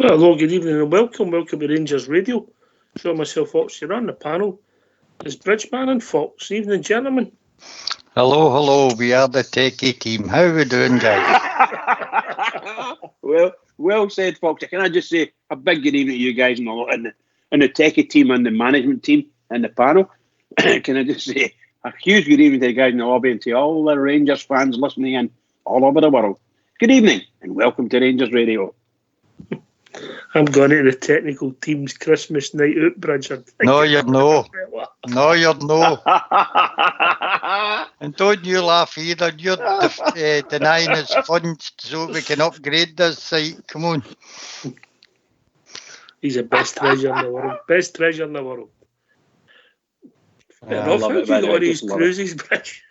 Well, hello, good evening and welcome. Welcome to Rangers Radio. Show myself, Fox, you're on the panel. It's Bridgeman and Fox. Evening, gentlemen. Hello. We are the techie team. How are we doing, guys? well said, Fox. Can I just say a big good evening to you guys and the techie team and the management team and the panel. Can I just say a huge good evening to the guys in the lobby and to all the Rangers fans listening in all over the world. Good evening and welcome to Rangers Radio. I'm going to the technical team's Christmas night out, Bridge. No, you're no. No, you're no. And don't you laugh either. You're denying us funds so we can upgrade this site. Come on. He's the best treasure in the world. Best treasure in the world. I love it, man. All these cruises, Bridge.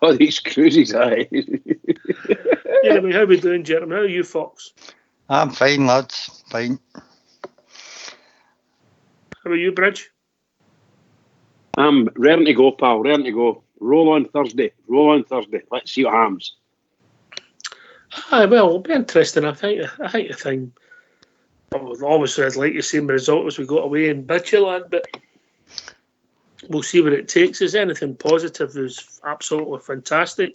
All these cruises, aye. Yeah, how are we doing, gentlemen? How are you, Fox? I'm fine, lads. Fine. How are you, Bridge? I'm raring to go, pal. Raring to go. Roll on Thursday. Let's see what happens. Well, it'll be interesting. I think the thing. Obviously, I'd like to see the result as we got away in Bitchyland, but we'll see what it takes us. Anything positive is absolutely fantastic.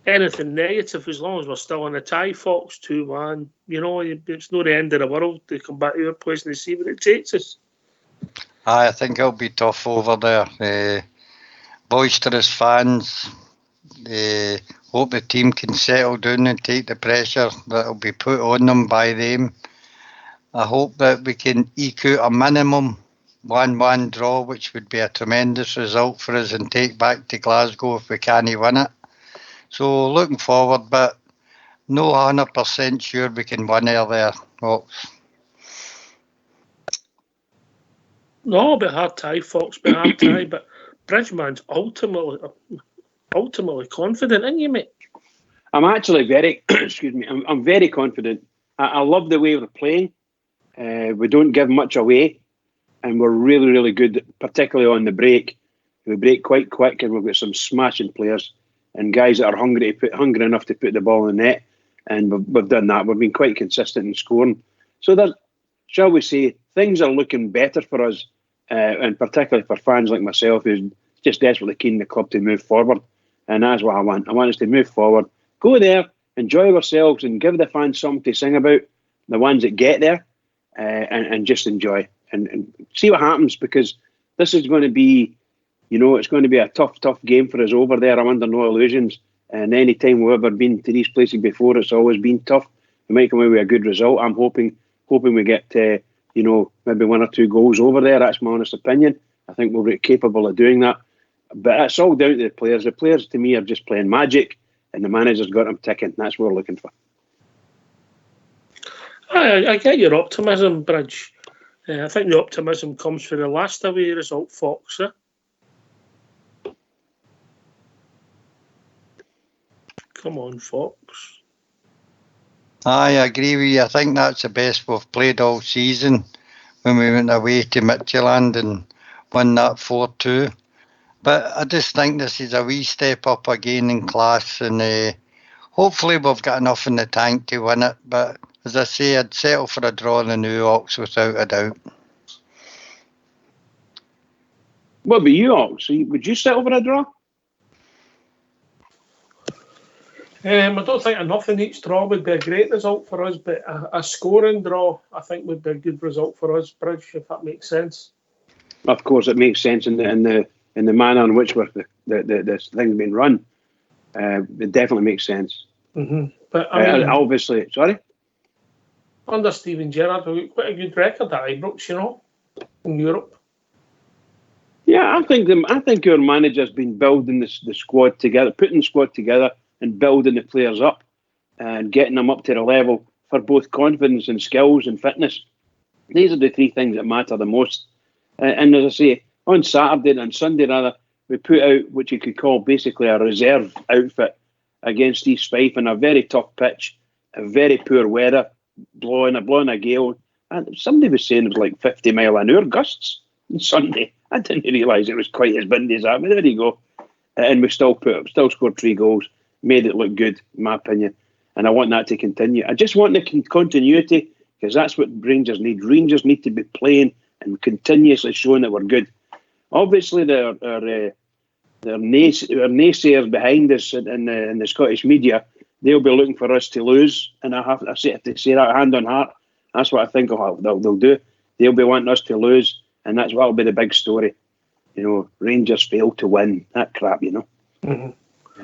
Anything negative, as long as we're still in a tie, Fox 2-1, it's not the end of the world to come back to your place and see what it takes us. I think it'll be tough over there. Boisterous fans. Hope the team can settle down and take the pressure that will be put on them by them. I hope that we can eke out a minimum 1-1 draw, which would be a tremendous result for us, and take back to Glasgow if we can't win it. So looking forward, but no 100% sure we can win there. No, but hard tie, Fox, but Bridgeman's ultimately confident, aren't you, mate? I'm actually very, I'm very confident. I love the way we're playing. We don't give much away, and we're really, really good, particularly on the break. We break quite quick, and we've got some smashing players and guys that are hungry enough to put the ball in the net, and we've done that. We've been quite consistent in scoring. So that, shall we say, things are looking better for us, and particularly for fans like myself who's just desperately keen the club to move forward. And that's what I want. I want us to move forward, go there, enjoy ourselves, and give the fans something to sing about, the ones that get there, and just enjoy and see what happens, because this is going to be, it's going to be a tough game for us over there. I'm under no illusions. And any time we've ever been to these places before, it's always been tough. We might come away with a good result. I'm hoping we get, maybe 1 or 2 goals over there. That's my honest opinion. I think we're capable of doing that. But it's all down to the players. The players, to me, are just playing magic, and the manager's got them ticking. That's what we're looking for. I get your optimism, Bridge. I think the optimism comes from the last away result, Fox. Come on, Fox. I agree with you. I think that's the best we've played all season when we went away to Midtjylland and won that 4-2. But I just think this is a wee step up again in class, and hopefully we've got enough in the tank to win it. But as I say, I'd settle for a draw in the New Ox without a doubt. What about you, Ox? Would you settle for a draw? I don't think enough in each draw would be a great result for us, but a scoring draw, I think, would be a good result for us, Bridge, if that makes sense. Of course, it makes sense in the manner in which this thing's been run. It definitely makes sense. Mm-hmm. But obviously, sorry. Under Steven Gerrard, we've got quite a good record at Ibrox, in Europe. Yeah, I think our manager's been building the squad together, putting the squad together, and building the players up and getting them up to the level for both confidence and skills and fitness. These are the 3 things that matter the most. And as I say, on Saturday and Sunday rather, we put out what you could call basically a reserve outfit against East Fife on a very tough pitch, a very poor weather, blowing a gale. And somebody was saying it was like 50 mile an hour gusts on Sunday. I didn't realise it was quite as windy as that, but there you go. And we still scored 3 goals. Made it look good, in my opinion, and I want that to continue. I just want the continuity because that's what Rangers need. Rangers need to be playing and continuously showing that we're good. Obviously, there are naysayers behind us in the Scottish media. They'll be looking for us to lose, and I say that hand on heart. That's what I think they'll do. They'll be wanting us to lose, and that'll be the big story. Rangers failed to win. That crap, Mm-hmm.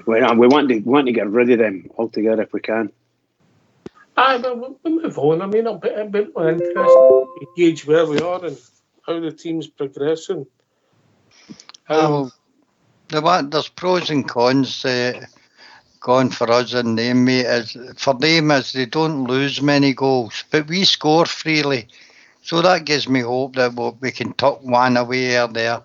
We want to get rid of them altogether if we can. But we'll move on. I mean, it'll be more interesting to gauge where we are and how the team's progressing. There's pros and cons going for us in them, mate. For them, as they don't lose many goals, but we score freely. So that gives me hope that we can tuck one away or there.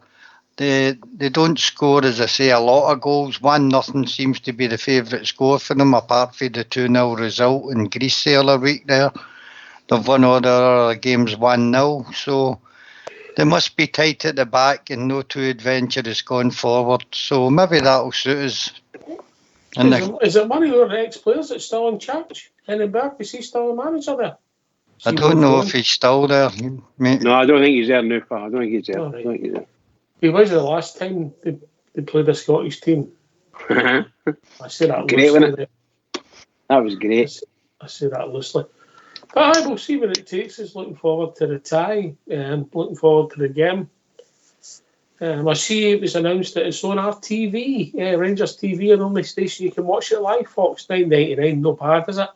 They don't score, as I say, a lot of goals. 1-0 seems to be the favourite score for them, apart from the 2-0 result in Greece the other week there. They've won all their other games 1-0. So they must be tight at the back and no too adventurous going forward. So maybe that'll suit us. Is it one of your ex-players that's still in charge? Henry Burke, is he still the manager there? I don't know if he's still there, mate. No, I don't think he's there now, pal. I don't think he's there. Right. I don't think he's there. He was the last time they played a Scottish team. I say that great, loosely. wasn't it? That was great. I say that loosely. But we'll see where it takes us. Looking forward to the tie. Looking forward to the game. I see it was announced that it's on our TV. Rangers TV, the only station you can watch it live. Fox 9.99, no bad, is it?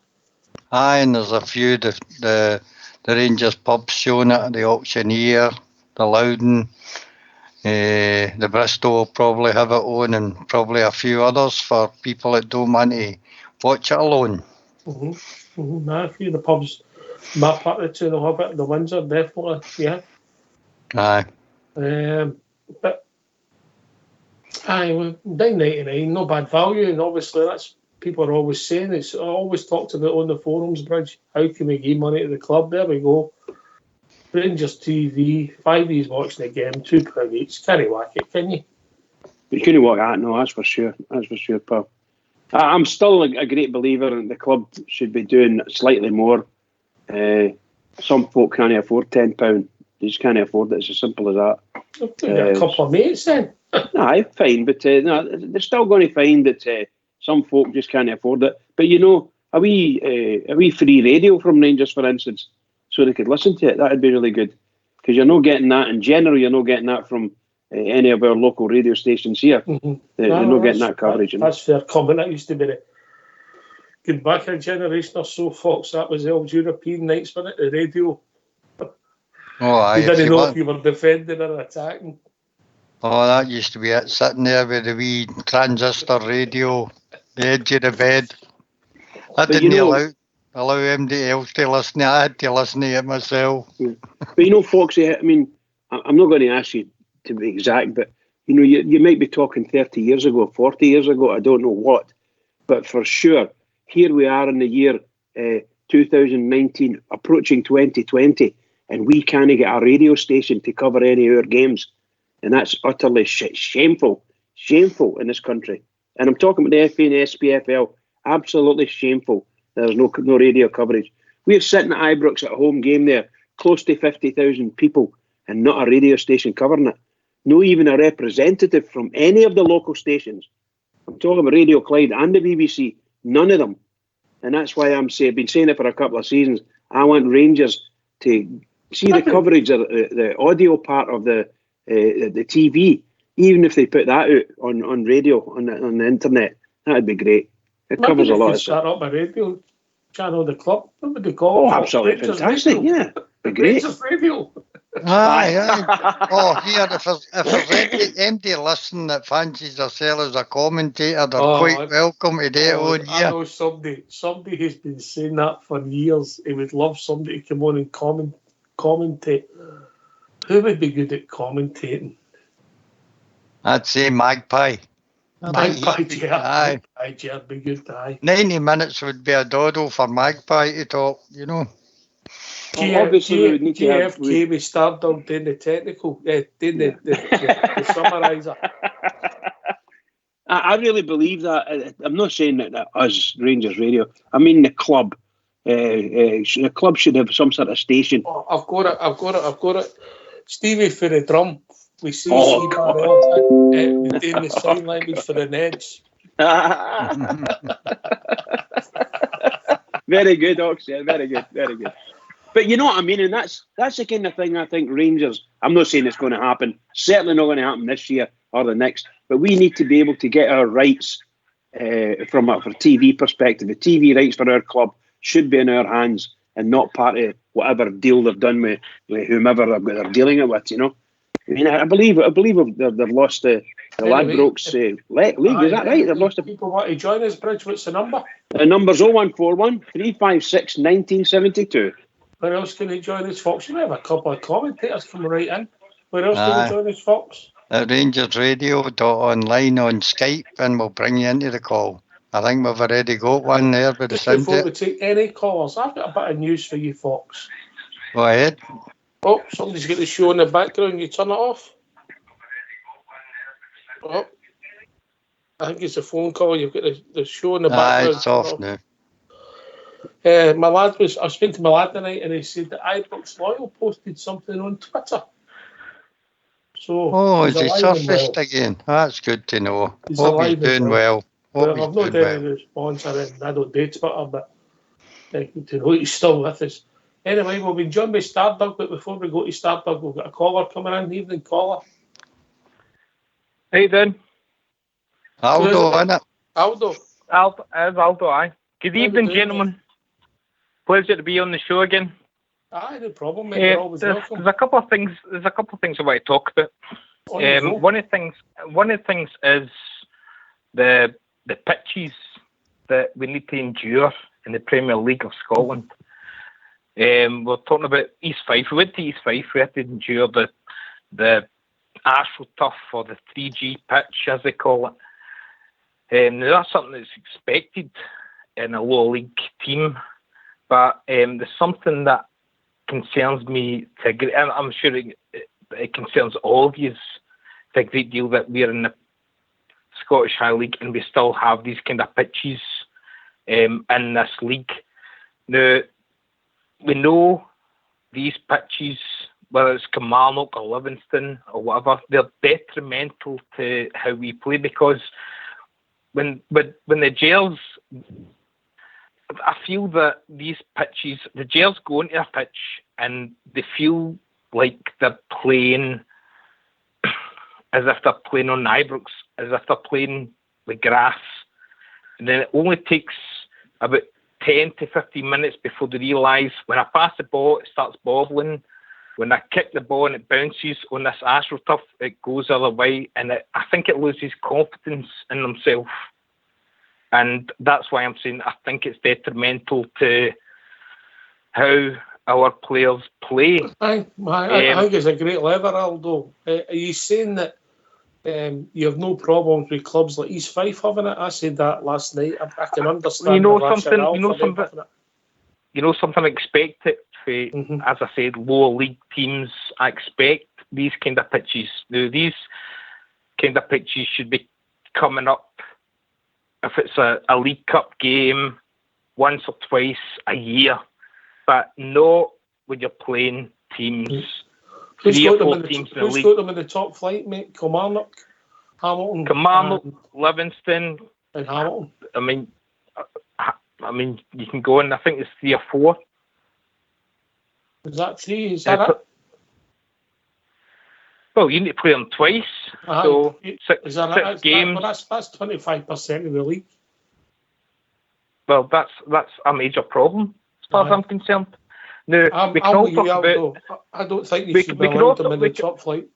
Aye, and there's a few the Rangers pubs showing it. The Auctioneer, the Loudon, the Bristol will probably have it on, and probably a few others for people that don't want to watch it alone. A few of the pubs, my part of the two, they'll have it. The Windsor, definitely, yeah. Aye. But $9.99, no bad value, and obviously that's people are always saying. It's always talked about on the forums, Bridge. How can we give money to the club? There we go. Rangers TV, 5 years watching the game, £2 each. Can't whack it, can you? You couldn't walk that, no, that's for sure. That's for sure, pal. I'm still a great believer in the club should be doing slightly more. Some folk can't afford £10. They just can't afford it. It's as simple as that. A couple of mates then. Aye, fine, but no, they're still going to find that some folk just can't afford it. But a wee free radio from Rangers, for instance, so they could listen to it. That'd be really good, because you're not getting that in general. You're not getting that from any of our local radio stations here. Mm-hmm. They're not getting that coverage. That's fair comment. That used to be going back a generation or so, Fox. That was the old European nights, wasn't it? The radio. Oh, aye. You didn't know if you were defending or attacking. Oh, that used to be it, sitting there with the wee transistor radio, the edge of the bed. I didn't allow anybody else to listen. I had to listen to it myself. Yeah. But Foxy, I mean, I'm not going to ask you to be exact, but you might be talking 30 years ago, 40 years ago, I don't know what. But for sure, here we are in the year 2019, approaching 2020, and we can't get a radio station to cover any of our games. And that's utterly shameful in this country. And I'm talking about the FA and the SPFL. Absolutely shameful. There's no radio coverage. We're sitting at Ibrox at a home game there, close to 50,000 people, and not a radio station covering it. No even a representative from any of the local stations. I'm talking about Radio Clyde and the BBC. None of them. And that's why I've been saying it for a couple of seasons. I want Rangers to see the coverage of the audio part of the TV, even if they put that out on radio, on the internet. That'd be great. It covers a lot of stuff. Start up a radio channel, the club. What would they call it? Oh, absolutely fantastic! Yeah, be great. Rangers Radio. Aye. Oh, here, if there's anybody listening that fancies themselves as a commentator, they're quite welcome to do it on here. I know somebody who's been saying that for years. He would love somebody to come on and commentate. Who would be good at commentating? I'd say Magpie. Magpie, Aye. Magpie, be good, aye. 90 minutes would be a doddle for Magpie to talk, Obviously, we would need to have... GFK, we started doing the technical, doing the summariser. I really believe that. I'm not saying that us, Rangers Radio, I mean the club. The club should have some sort of station. Oh, I've got it. Stevie for the drum. We see Oh, Barrell doing the sign language for the Neds. Very good, Oxford. Very good. But you know what I mean, and that's the kind of thing I think Rangers. I'm not saying it's going to happen. Certainly not going to happen this year or the next. But we need to be able to get our rights from a TV perspective. The TV rights for our club should be in our hands and not part of whatever deal they've done with whomever they're dealing it with. You know, I mean, I believe they've lost the Ladbrokes league. Is that right? They've lost. People want to join us, Bridge. What's the number? The number's 0141 356 1972. Where else can they join us, Fox? We have a couple of commentators coming right in. Where else can they join us, Fox? At rangersradio.online on Skype, and we'll bring you into the call. I think we've already got one there with the sound. Before we take any callers, I've got a bit of news for you, Fox. Go ahead. Oh, somebody's got the show in the background. You turn it off. Oh, I think it's a phone call. You've got the show in the background. It's off now. I was speaking to my lad tonight, and he said that Ibrox Loyal posted something on Twitter. So is he surfaced again? That's good to know. Hope he's doing well. I've not done any response or anything. I don't do Twitter, but to know he's still with us. Anyway, we'll be joined by Stardug, but before we go to Stardug, we've got a caller coming in. Evening, caller. How you doing? Aldo, innit? Aldo. Aldo, aye. Good evening, gentlemen. Pleasure to be on the show again. Aye, no problem, mate. You're always welcome. There's a couple of things I want to talk about. One of the things is the pitches that we need to endure in the Premier League of Scotland. We're talking about East Fife. We went to East Fife. We had to endure the AstroTurf or the 3G pitch, as they call it. Now that's something that's expected in a lower league team, but there's something that concerns me to a great, and I'm sure it concerns all of you to a great deal, that we're in the Scottish High League and we still have these kind of pitches in this league. Now, we know these pitches, whether it's Kilmarnock or Livingston or whatever, they're detrimental to how we play, because when the Gels, I feel that these pitches, the Gels go into a pitch and they feel like they're playing as if they're playing on Ibrox, as if they're playing with grass. And then it only takes about 10 to 15 minutes before they realise, when I pass the ball, it starts bobbling. When I kick the ball and it bounces on this AstroTurf, it goes the other way. And I think it loses confidence in themselves. And that's why I'm saying I think it's detrimental to how our players play. I think it's a great lever, Aldo. Are you saying that you have no problems with clubs like East Fife having it? I said that last night. I can understand. Something I expect it for, as I said, lower league teams. I expect these kind of pitches. Now, these kind of pitches should be coming up if it's a League Cup game once or twice a year, but not when you're playing teams. Who's got them in the top flight, mate? Kilmarnock, Hamilton, Livingston, and Hamilton. I mean, you can go in. I think it's 3 or 4. Is that 3? Is that it? Well, you need to play them twice. So six games. That's 25% of the league. Well, that's a major problem as far as I'm concerned. Now, we can all talk about. I don't think you should be allowed them in the top flight.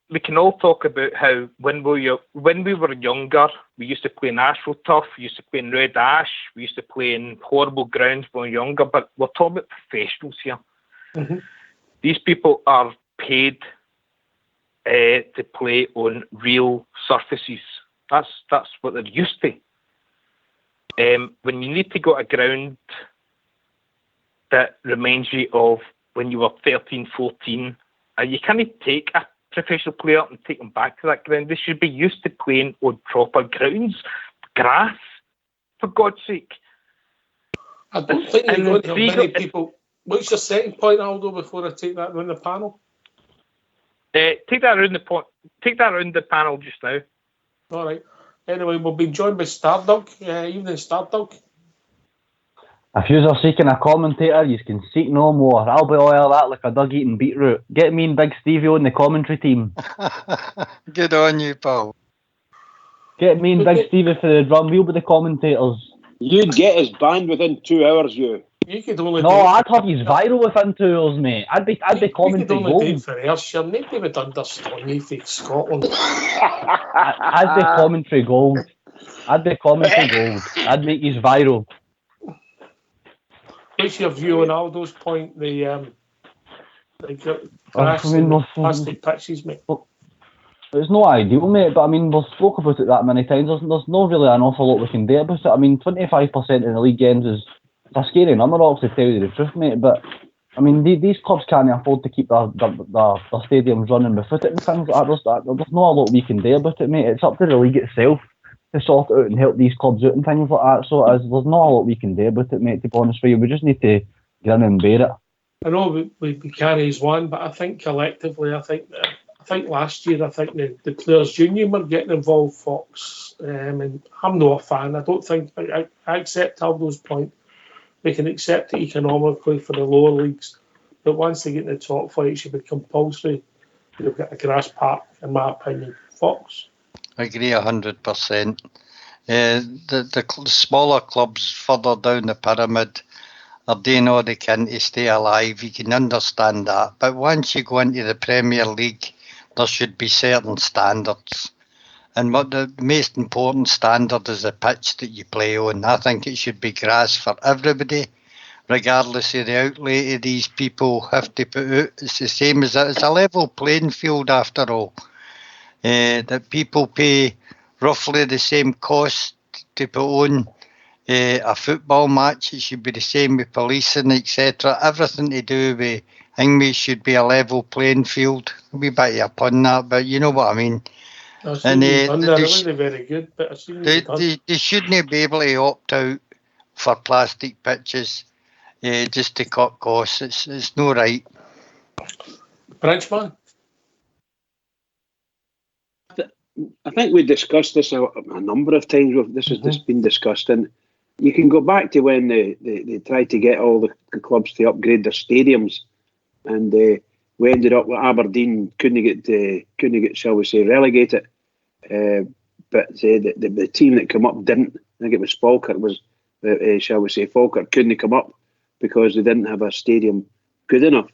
We can all talk about how when we were younger, we used to play in AstroTurf, we used to play in Red Ash, we used to play in horrible grounds when we were younger. But we're talking about professionals here. Mm-hmm. These people are paid to play on real surfaces. That's what they're used to. When you need to go to a ground that reminds you of when you were 13, 14, you can't take a professional player and take them back to that ground. They should be used to playing on proper grounds, grass, for God's sake. I don't think you're And going to have many Frigo- people. What's your second point, Aldo, before I take that around the panel? Take that around the point. Take that around the panel just now. All right. Anyway, we'll be joined by Stardog. Evening, Stardog. If you are seeking a commentator, you can seek no more. I'll be all that like a dog eating beetroot. Get me and Big Stevie on the commentary team. Good on you, pal. Get me and Big Stevie for the drum. We'll be the commentators. You'd get us banned within 2 hours, you. You could only No, do I'd have you viral within 2 hours, mate. I'd be You could commentary only do it gold. for Ayrshire. Nobody would understand you for Scotland. I'd be commentary gold. I'd make you viral. What's your view on Aldo's point? The grass and the plastic pitches, mate. It's not ideal, mate, but I mean, we've spoke about it that many times. There's not really an awful lot we can do about it. I mean, 25% in the league games is a scary number, obviously, to tell you the truth, mate. But I mean, these clubs can't afford to keep their stadiums running without it and things like that. There's not a lot we can do about it, mate. It's up to the league itself to sort it out and help these clubs out and things like that. So there's not a lot we can do about it, mate, to be honest with you. We just need to grin and bear it. I know we can't raise one, but I think collectively, I think last year, the Players' Union were getting involved, Fox, and I'm not a fan. I don't think I accept Aldo's point. They can accept it economically for the lower leagues, but once they get in the top flight, it should be compulsory. You'll get a grass park, in my opinion. Fox? I agree 100%. The smaller clubs further down the pyramid are doing all they can to stay alive. You can understand that. But once you go into the Premier League, there should be certain standards. And what the most important standard is the pitch that you play on. I think it should be grass for everybody, regardless of the outlay these people have to put out. It's the same as it's a level playing field after all. That people pay roughly the same cost to put on a football match. It should be the same with policing, etc. Everything to do with English should be a level playing field. A wee bit of a pun that, but you know what I mean. And it wasn't very good, but I seen they shouldn't be able to opt out for plastic pitches just to cut costs. It's no right. Branchman? I think we discussed this a number of times. This has been discussed, and you can go back to when they tried to get all the clubs to upgrade their stadiums, and we ended up with Aberdeen couldn't get shall we say relegated, but the team that came up didn't. I think it was Falkirk shall we say Falkirk couldn't come up because they didn't have a stadium good enough,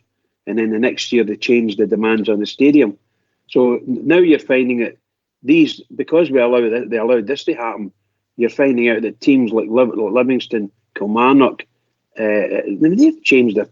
and then the next year they changed the demands on the stadium. So now you're finding that these, because they allowed this to happen, you're finding out that teams like Livingston, Kilmarnock, they've changed their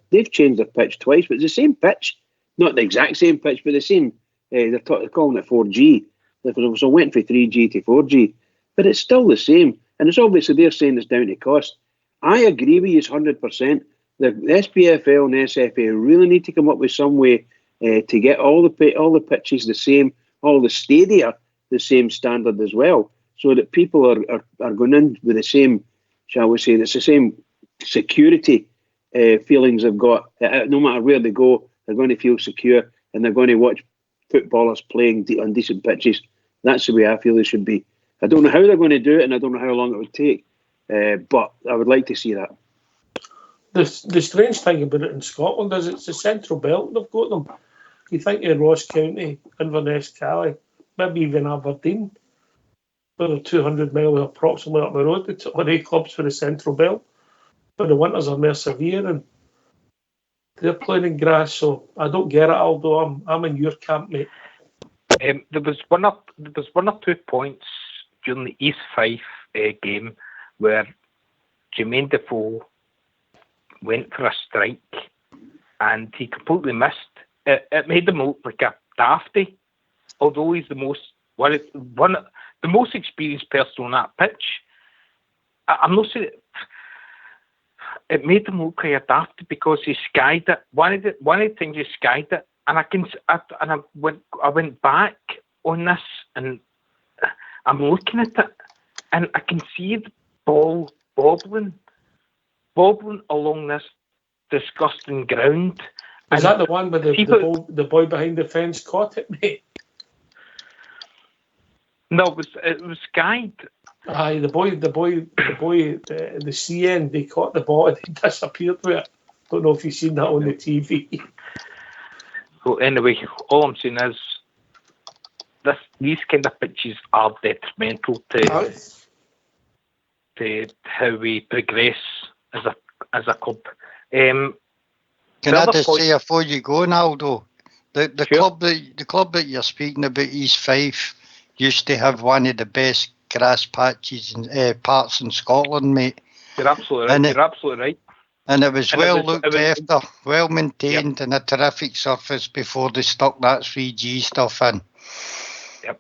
pitch twice, but it's the same pitch, not the exact same pitch, but the same. They're calling it 4G. So it went from 3G to 4G, but it's still the same, and it's obviously they're saying it's down to cost. I agree with you 100%. The SPFL and SFA really need to come up with some way to get all the pitches the same, all the stadia the same standard as well, so that people are going in with the same, shall we say, it's the same security feelings they've got. No matter where they go, they're going to feel secure and they're going to watch footballers playing on decent pitches. That's the way I feel it should be. I don't know how they're going to do it, and I don't know how long it would take, but I would like to see that. The strange thing about it in Scotland is it's the central belt. They've got them. You think of Ross County, Inverness, Cali, maybe even Aberdeen, where they're 200 miles approximately up the road. They took 8 clubs for the central belt, but the winters are more severe and they're playing in grass. So I don't get it, Aldo. I'm in your camp, mate. There was one or two points during the East Fife game where Jermaine Defoe went for a strike and he completely missed. It made him look like a dafty, although he's the most experienced person on that pitch. I'm not saying it made him look like a dafty because he skied it. One of the things he skied it, and I went back on this, and I'm looking at it, and I can see the ball bobbling wobbling along this disgusting ground. Is that the one where the boy behind the fence caught it, mate? No, it was Guide. Aye, the CN, they caught the ball and he disappeared with it. Don't know if you've seen that on the TV. So anyway, all I'm saying is these kind of pitches are detrimental to how we progress as a club. Can I just say before you go, Naldo, the club that you're speaking about, East Fife, used to have one of the best grass patches and parts in Scotland, mate. You're absolutely right. And it was looked after, well maintained, and a terrific surface before they stuck that 3G stuff in. Yep.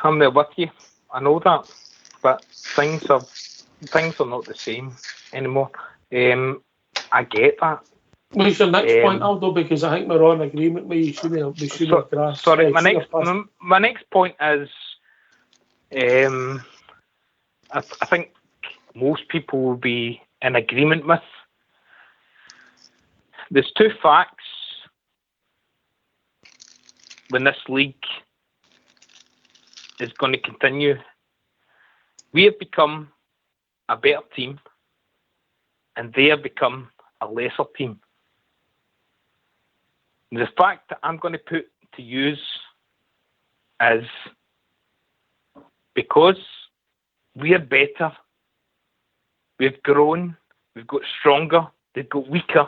I'm there with you. I know that, but things are not the same anymore. I get that. What's your next point, Aldo? Because I think we're on agreement with you. We shouldn't have grass. Sorry, my next point is, I think most people will be in agreement with. There's two facts when this league is going to continue. We have become a better team, and they have become a lesser team. The fact that I'm going to put to use is because we are better, we've grown, we've got stronger, they've got weaker.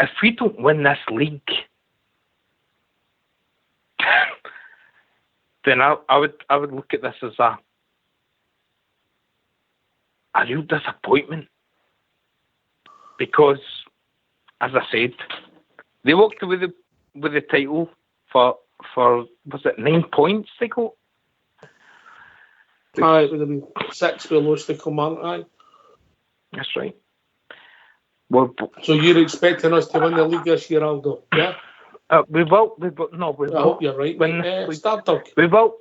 If we don't win this league, then I would look at this as a real disappointment, because, as I said, they walked away with the title for was it 9 points they got? Aye, it would have been 6 we lost to Kilmarnock. Aye. That's right. Well, so you're expecting us to win the league this year, Aldo? Yeah. We will. I hope you're right. Stardog. We will.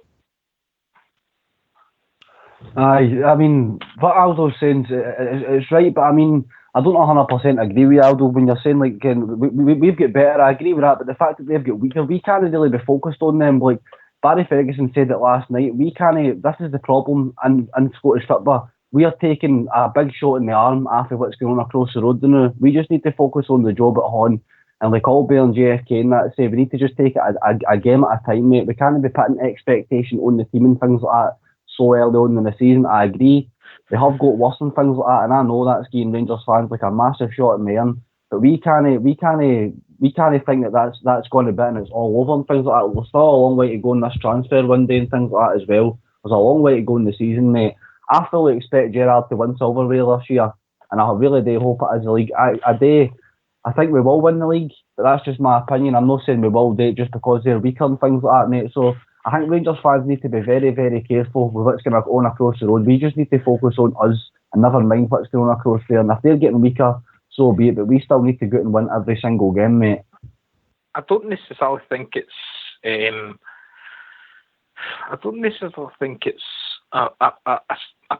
Aye, I mean, what Aldo's saying, it's right, but I mean, I don't 100% agree with Aldo when you're saying, like, we've got better. I agree with that, but the fact that they've got weaker, we can't really be focused on them. Like Barry Ferguson said it last night, this is the problem in Scottish football. We are taking a big shot in the arm after what's going on across the road now. We just need to focus on the job at hand. And like Albion and JFK and that say, we need to just take it a game at a time, mate. We can't be putting expectation on the team and things like that so early on in the season. I agree. They have got worse and things like that, and I know that's giving Rangers fans like a massive shot in the arm. But we can't think that that's going to be and it's all over and things like that. There's still a long way to go in this transfer window and things like that as well. There's a long way to go in the season, mate. I fully expect Gerrard to win silverware this year, and I really do hope it is the league. I think we will win the league, but that's just my opinion. I'm not saying we will do it just because they're weaker and things like that, mate. So I think Rangers fans need to be very, very careful with what's going on across the road. We just need to focus on us and never mind what's going on across there. And if they're getting weaker, so be it. But we still need to go out and win every single game, mate. I don't necessarily think it's a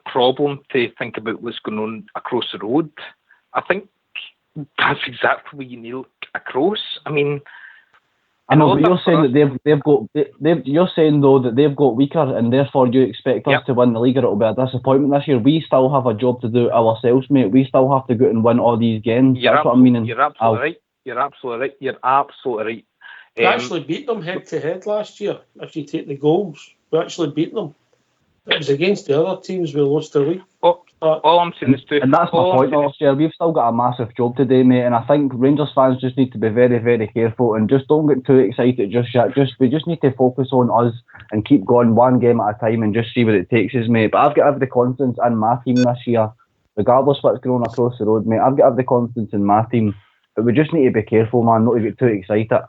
problem to think about what's going on across the road. I think that's exactly what you need to look across. I mean, I know, but you're saying that you're saying though that they've got weaker, and therefore you expect us to win the league, or it'll be a disappointment this year. We still have a job to do ourselves, mate. We still have to go out and win all these games. That's what I'm meaning. You're absolutely right. You're absolutely right. We actually beat them head to head last year. If you take the goals, we actually beat them. It was against the other teams we lost the league. All I'm saying is and that's my point last year. We've still got a massive job to do, mate, and I think Rangers fans just need to be very, very careful and just don't get too excited just yet. We just need to focus on us and keep going one game at a time and just see what it takes us, mate. But I've got every confidence in my team this year, regardless of what's going on across the road, mate. I've got every confidence in my team, but we just need to be careful, man, not to get too excited.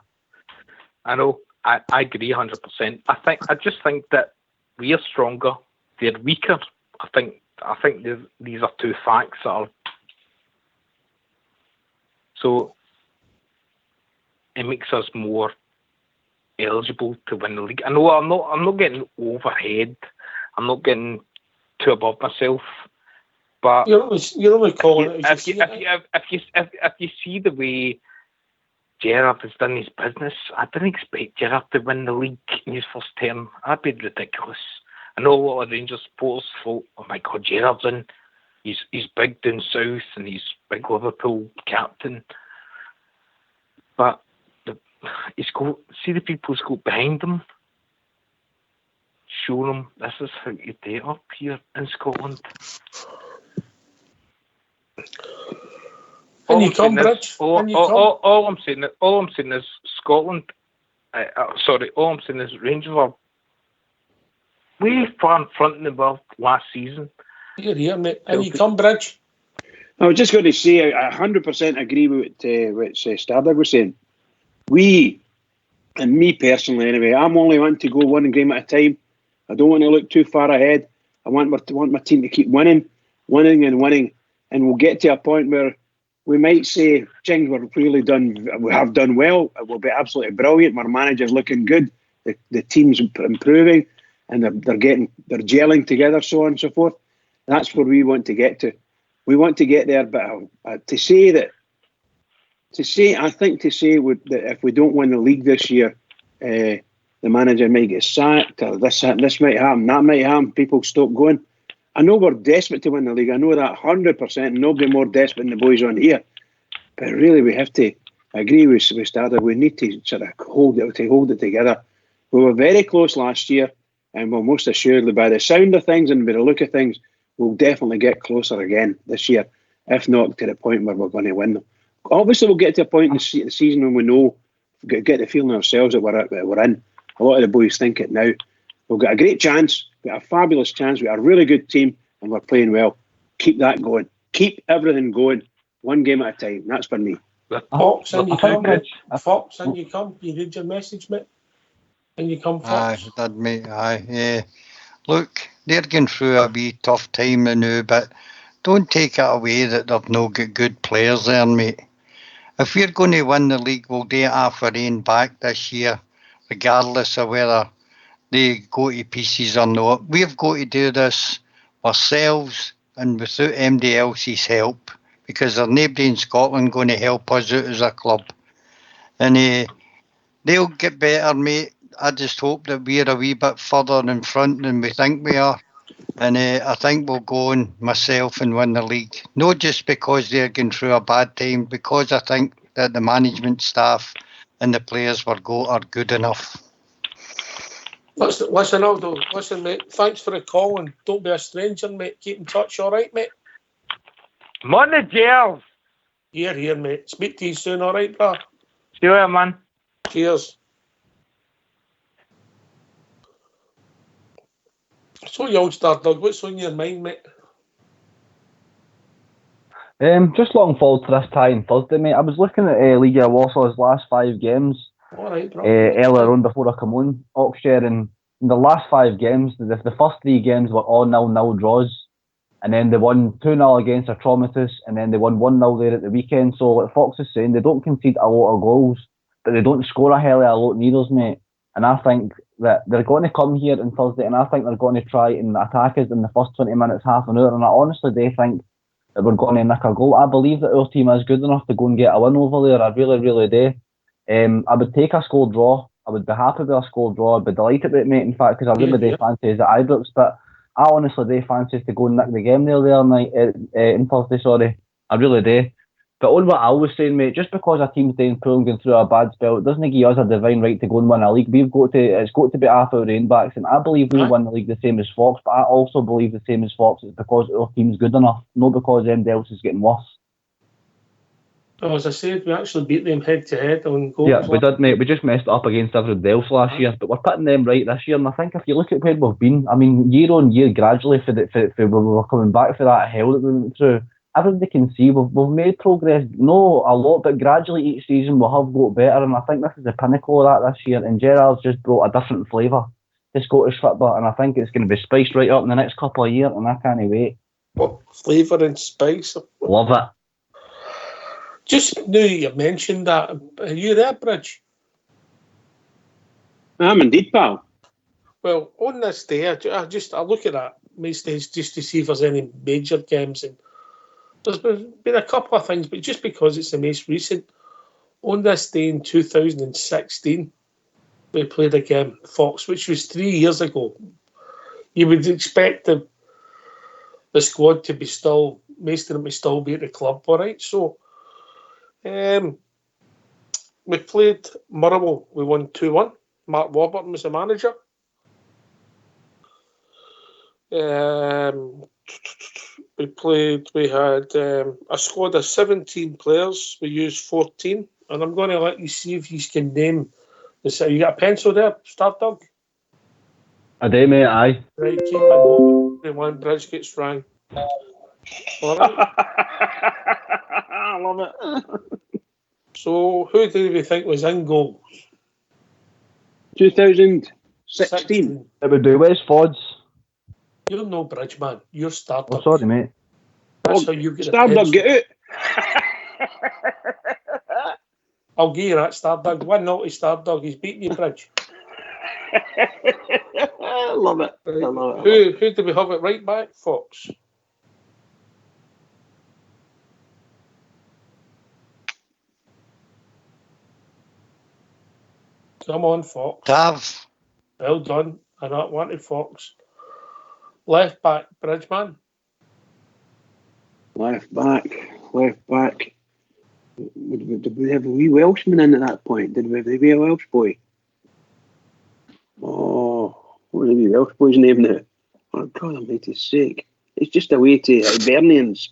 I know. I agree 100%. I just think that we are stronger. They're weaker. I think these are two facts that are. So it makes us more eligible to win the league. I know I'm not getting overhead. I'm not getting too above myself. But you're only calling it as if you see the way Gerrard has done his business, I didn't expect Gerrard to win the league in his first term. That'd be ridiculous. I know a lot of Rangers supporters thought, "Oh my God, Gerrard's in. He's big down south and he's big Liverpool captain." But he's got, see the people who's got behind him, show them this is how you do it up here in Scotland. And you come, Bridge. All I'm saying is Scotland. All I'm saying is Rangers are way far in front in the world last season. Here, mate. And you come, Bridge. I was just going to say, I 100% agree with what Stardag was saying. We, and me personally anyway, I'm only wanting to go one game at a time. I don't want to look too far ahead. I want my team to keep winning, and we'll get to a point where we might say, "Jing, we have done well. It will be absolutely brilliant. Our manager's looking good. The team's improving, and they're gelling together, so on and so forth." That's where we want to get to. We want to get there, but I think that if we don't win the league this year, the manager might get sacked, or this might happen, that might happen. People stop going. I know we're desperate to win the league. I know that 100%. Nobody more desperate than the boys on here. But really, we have to agree with Starder. We need to sort of hold it together. We were very close last year, and we'll most assuredly, by the sound of things and by the look of things, we'll definitely get closer again this year, if not to the point where we're going to win them. Obviously, we'll get to a point in the season when we know, get the feeling ourselves that we're in. A lot of the boys think it now. We've got a great chance. We've got a fabulous chance. We've got a really good team, and we're playing well. Keep that going. Keep everything going. One game at a time. That's for me. Fox, and you come. Fox, and you come. You read your message, mate. And you come, Fox. Aye, that mate. Aye, yeah. Look, they're going through a wee tough time now, but don't take it away that they've no got good players there, mate. If we're going to win the league, we'll do it half our own back this year, regardless of whether they go to pieces or not. We've got to do this ourselves and without anybody else's help, because there's nobody in Scotland going to help us out as a club. And they'll get better, mate. I just hope that we're a wee bit further in front than we think we are. And I think we'll go on myself and win the league. Not just because they're going through a bad time, because I think that the management staff and the players are good enough. Listen, Aldo. Listen, mate. Thanks for the call, and don't be a stranger, mate. Keep in touch, all right, mate? Money, Gels. Here, mate. Speak to you soon, all right, bro? See you later, man. Cheers. So, youngster, Doug, what's on your mind, mate? Just looking forward to this tie on Thursday, mate. I was looking at Legia Warsaw's last 5 games earlier on before I come on, Oxshare, and in the last 5 games, the first 3 games were all 0-0 draws, and then they won 2-0 against a Traumatus, and then they won 1-0 there at the weekend. So, like Fox is saying, they don't concede a lot of goals, but they don't score a hell of a lot neither, mate. And I think that they're going to come here on Thursday, and I think they're going to try and attack us in the first 20 minutes, half an hour, and I honestly do think that we're going to nick a goal. I believe that our team is good enough to go and get a win over there. I really, really do. I would take a score draw. I would be happy with a score draw. I'd be delighted with it, mate, in fact, because I really do fancy us at Ibrox, but I honestly do fancy us to go and nick the game there night in Thursday, sorry. I really do. But on what I was saying, mate, just because a team's doing poor and going through a bad spell, it doesn't give us a divine right to go and win a league. It's got to be half our own backs, and I believe we'll win the league the same as Fox, but I also believe the same as Fox is because our team's good enough, not because anybody else is getting worse. Well, as I said, we actually beat them head to head on goals. Yeah, we did, mate. We just messed up against everybody else last year, but we're putting them right this year. And I think if you look at where we've been, I mean, year on year, gradually, for we were coming back for that hell that we went through. Everybody can see we've made progress, no a lot, but gradually each season we have got better, and I think this is the pinnacle of that this year. And Gerrard's just brought a different flavour to Scottish football, and I think it's going to be spiced right up in the next couple of years, and I can't wait. What flavour and spice? Love it. Just now you mentioned that. Are you there, Bridge? I'm indeed, pal. Well, on this day, I look at that Mainstays just to see if there's any major games. And there's been a couple of things, but just because it's the most recent, on this day in 2016, we played a game, Fox, which was 3 years ago. You would expect the squad to be still, most of them would still be at the club, all right? So, we played Motherwell, we won 2-1. Mark Warburton was the manager. We had a squad of 17 players. We used 14. And I'm going to let you see if you can name this. You got a pencil there, Start Dog? I do, mate, aye. Right, keep it going. One bridge gets rang. All right. I love it. So, who did we think was in goal? 2016. It would be West Fords. You're no bridge man. You're Start Dog. Oh, sorry, mate. That's how you get a Stardog, pencil. get out. I'll give you that, Stardog. 1-0 to Stardog. He's beaten you, Bridge. I love it. I love it. Who do we have at right back? Fox. Come on, Fox. Tav. Well done. And that one to Fox. Left back, Bridgeman. Left back. Did we have a wee Welshman in at that point? Did we have a wee Welsh boy? Oh, what was the wee Welsh boy's name now? Oh, God almighty's sake. It's just away to Hibernians.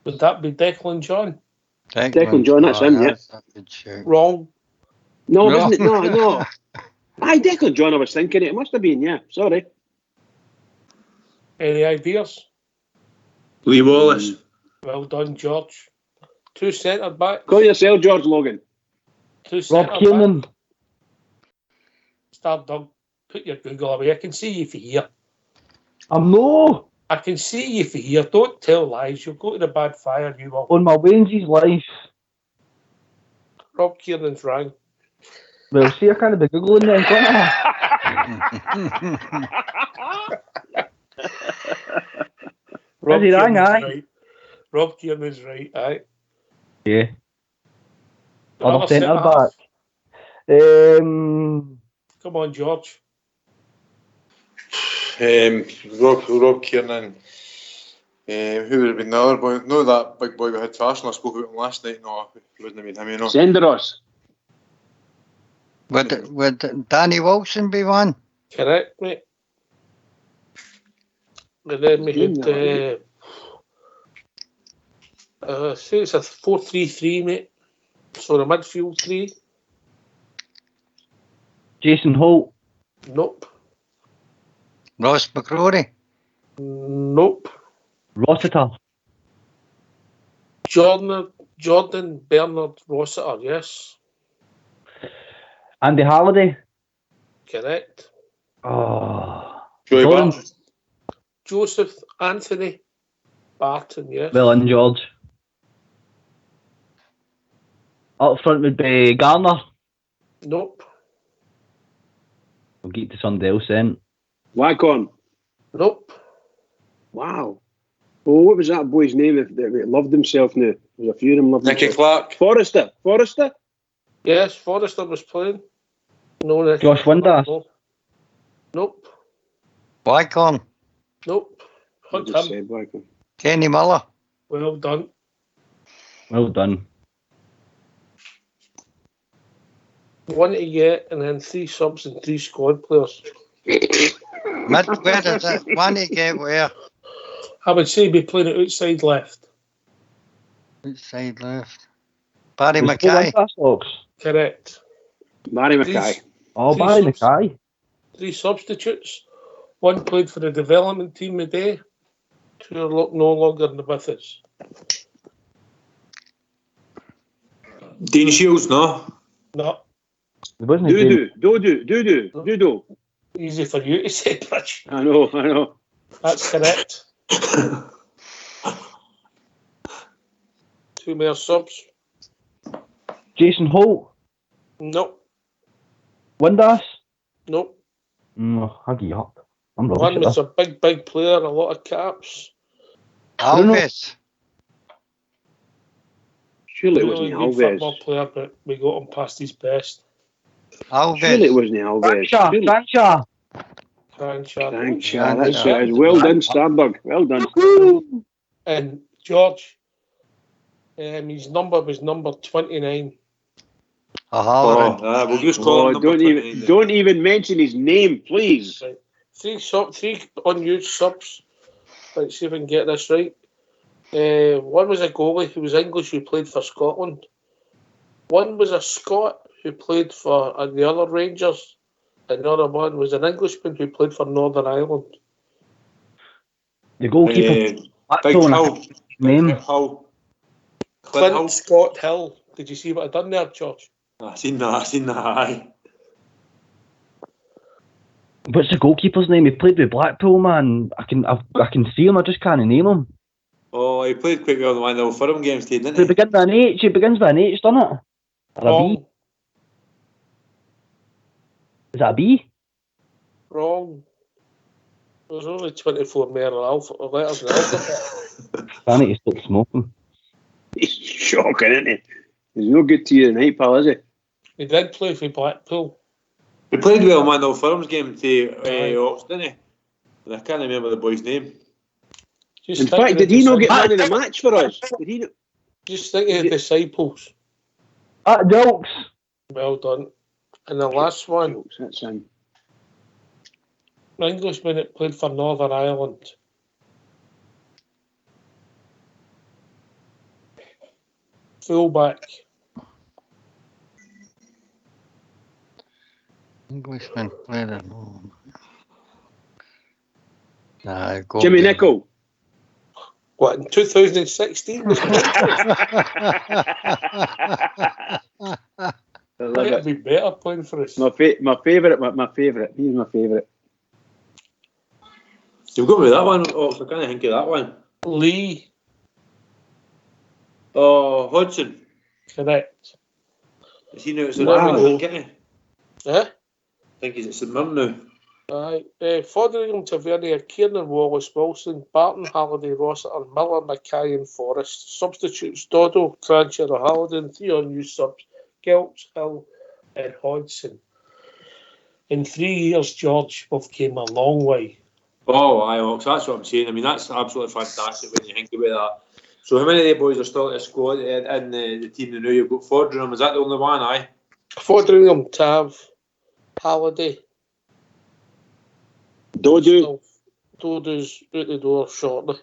Would that be Declan John? Declan John, that's him, yeah. Wrong. No, wasn't it? No. Aye, Declan John, I was thinking it must have been, yeah. Sorry. Any ideas? Lee Wallace. Well done, George. 2 centre backs. Call yourself George Logan. 2 centre Rob Kiernan. backs. Start Doug. Put your Google away. I can see you for here. No. I can see you for here. Don't tell lies. You'll go to the bad fire. You will. On my Wayne's life. Rob Kiernan's rang. Well, see, I can't be Googling then, can't I? Rob Has he rang, Kiernan's aye? right. Rob Kiernan's right, aye. Yeah. Another Other centre centre-half. back. Come on, George. Rob Kiernan. Who would have been the other boy? No, that big boy we had to Arsenal. I spoke about him last night. No, it wouldn't have been him, you know. Senderos. Would Danny Wilson be one? Correct, mate. And then we had, say it's a 4-3-3, mate. So the midfield 3. Jason Holt. Nope. Ross McCrory? Nope. Rossiter. Jordan Bernard Rossiter, yes. Andy Halliday. Correct. Oh. Joey Jordan. Barton. Joseph Anthony Barton, yes. Well in, George. Up front would be Garner. Nope. We'll get to somebody else then. Waghorn. Nope. Wow. Oh, what was that boy's name that loved himself now? There's a few of them loved Nicky himself. Clark. Forrester? Yes, Forrester was playing. No, Josh Windass. No. Nope. Waghorn? Nope. I Hunt just him. said Waghorn. Kenny Miller? Well done. Well done. 1 to get, and then 3 subs and 3 squad players. Where is it? One to get where? I would say be playing it outside left. Outside left. Barry Was Mackay? Paul Windass, Correct. Barry Mackay. Oh, Three Barry subs. Mackay. 3 substitutes. 1 played for the development team today. 2 are no longer with us. Dean Shields, no. No. It wasn't his name. Dodo. Easy for you to say, Bridge. I know. That's correct. 2 more subs. Jason Holt. Nope. Windass. Nope. I'll give you up. I'm One rubbish at was this. a big player, a lot of caps. Alves. Surely it Really wasn't good football Alves. player, but we got him past his best. Surely it Alves. wasn't Alves. Crankshaw, Surely. Crankshaw. Crankshaw, that's Crankshaw. it. Well done, Starbuck. Well done. And George, his number was number 29. Halloran. We'll just call him number 29 then. Don't even mention his name, please. Right. Three unused subs. Let's see if I can get this right. One was a goalie who was English who played for Scotland. One was a Scot who played for the other Rangers. And the other one was an Englishman who played for Northern Ireland. The goalkeeper. Big Blackpool, Hull. name. Hull. Clint Hull. Scott Hill. Did you see what I done there, George? I seen that, aye. What's the goalkeeper's name? He played with Blackpool, man. I can see him. I just can't name him. Oh, he played quite well in one of the Old Firm games, didn't He he? begins with an H. He begins with an H, doesn't it? Or a B? Wrong. Is that a B? Wrong. There's only 24 more letters in the alphabet. I need to stop smoking. He's shocking, isn't he? He's no good to you tonight, pal, is he? He did play for Blackpool. He played well in one of the Old Firm's game to Aye. Ox, didn't he? And I can't remember the boy's name. Just In think fact, of did the he not get disciples. man of the match for us? Did he not? Just think of the disciples. Jokes. Well done. And the last one, That's him. an Englishman that played for Northern Ireland. Fullback. Englishman player. Nah, go Jimmy with- Nicholl. What, in 2016? I love Might it. be better playing for us. My favourite. My favourite. He's my favourite. You've got me with that one, Ox. I can't think of that one. Lee. Oh, Hodgson. Correct. Is he now at St Wow. Mirren, isn't he? Eh? I think he's at St Mirren now. Aye. Fotheringham, Tavernier, Kiernan, Wallace, Wilson, Barton, Halliday, Rossiter, Miller, Mackay and Forrest. Substitutes Doddle, Crancher, O'Halloran, 3 unused subs, Gelts, Hill and Hodgson. In 3 years, George, we've came a long way. Oh, aye, Ox. That's what I'm saying. I mean, that's absolutely fantastic when you think about that. So how many of the boys are still at the squad in the team now? You've got Fotheringham. Is that the only one? Aye. Fotheringham, Tav, Halliday. Dodu. Dodu's out the door shortly.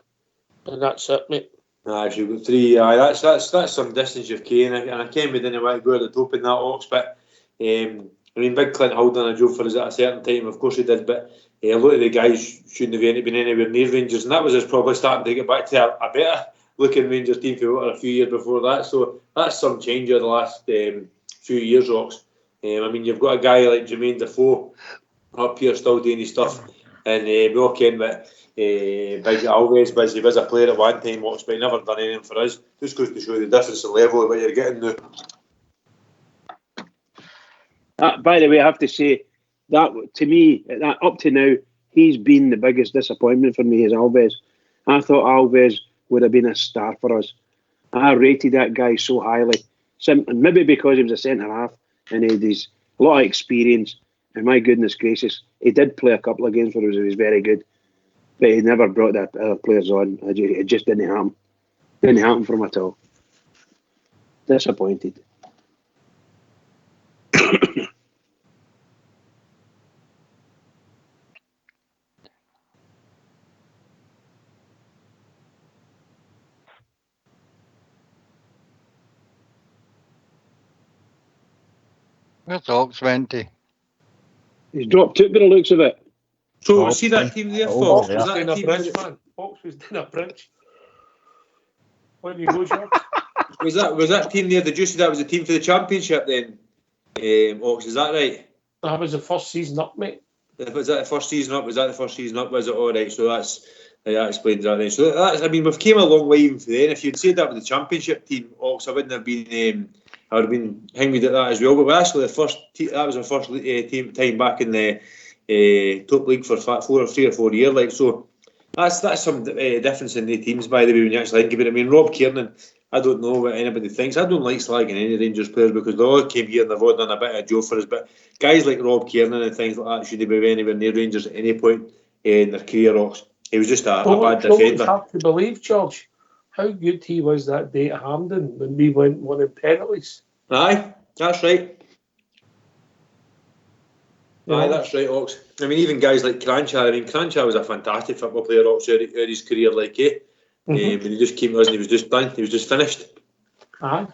And that's it, mate. Aye, if you've got 3, aye, that's some distance you've came, and I came we didn't want to go at the top in that, Ox, but I mean, big Clint Hull done a job for us at a certain time, of course he did, but a lot of the guys shouldn't have been anywhere near Rangers, and that was us probably starting to get back to a better looking Rangers team for a few years before that, so that's some change over the last few years, Ox. I mean, you've got a guy like Jermaine Defoe up here still doing his stuff, and we all came with Big Alves, but he was a player at one time, Ox, but he never done anything for us. Just goes to show the difference in level of what you're getting now. By the way, I have to say that to me, that up to now, he's been the biggest disappointment for me. Is Alves. I thought Alves would have been a star for us. I rated that guy so highly, and maybe because he was a centre half and he had a lot of experience. And my goodness gracious, he did play a couple of games for us. He was very good, but he never brought that other players on. It just didn't happen. Didn't happen for him at all. Disappointed. Where's Ox went to? He's dropped out by the looks of it. So, see that team there, Oh, Fox? yeah. Was Fox that doing a a team bridge, man. Fox was doing a bridge. When you go, George? was that team there? Did you see that was a team for the championship then? Ox, is that right? That was the first season up, mate. Was that the first season up? Was that the first season up? Was it all right? So that explains that. Then. So that's, I mean, we've came a long way even for then. If you'd said that was the championship team, Ox, I wouldn't have been. I would have been hanged at that as well. But actually, that was our first time back in the top league for 3 or 4 years. Like, so that's some difference in the teams, by the way, when you actually think about it. I mean, Rob Kiernan, I don't know what anybody thinks. I don't like slagging any Rangers players because they all came here and they've all done a bit of a job for us. But guys like Rob Kiernan and things like that, should they be anywhere near Rangers at any point in their career, Rocks? He was just a bad defender. You have to believe, George, how good he was that day at Hampden when we went one in penalties. Aye, that's right. Aye, that's right, Ox. I mean, even guys like Crancha. I mean, Crancha was a fantastic football player, Ox, out his career, like, but he just came to us and he was just done. He was just finished. Aye.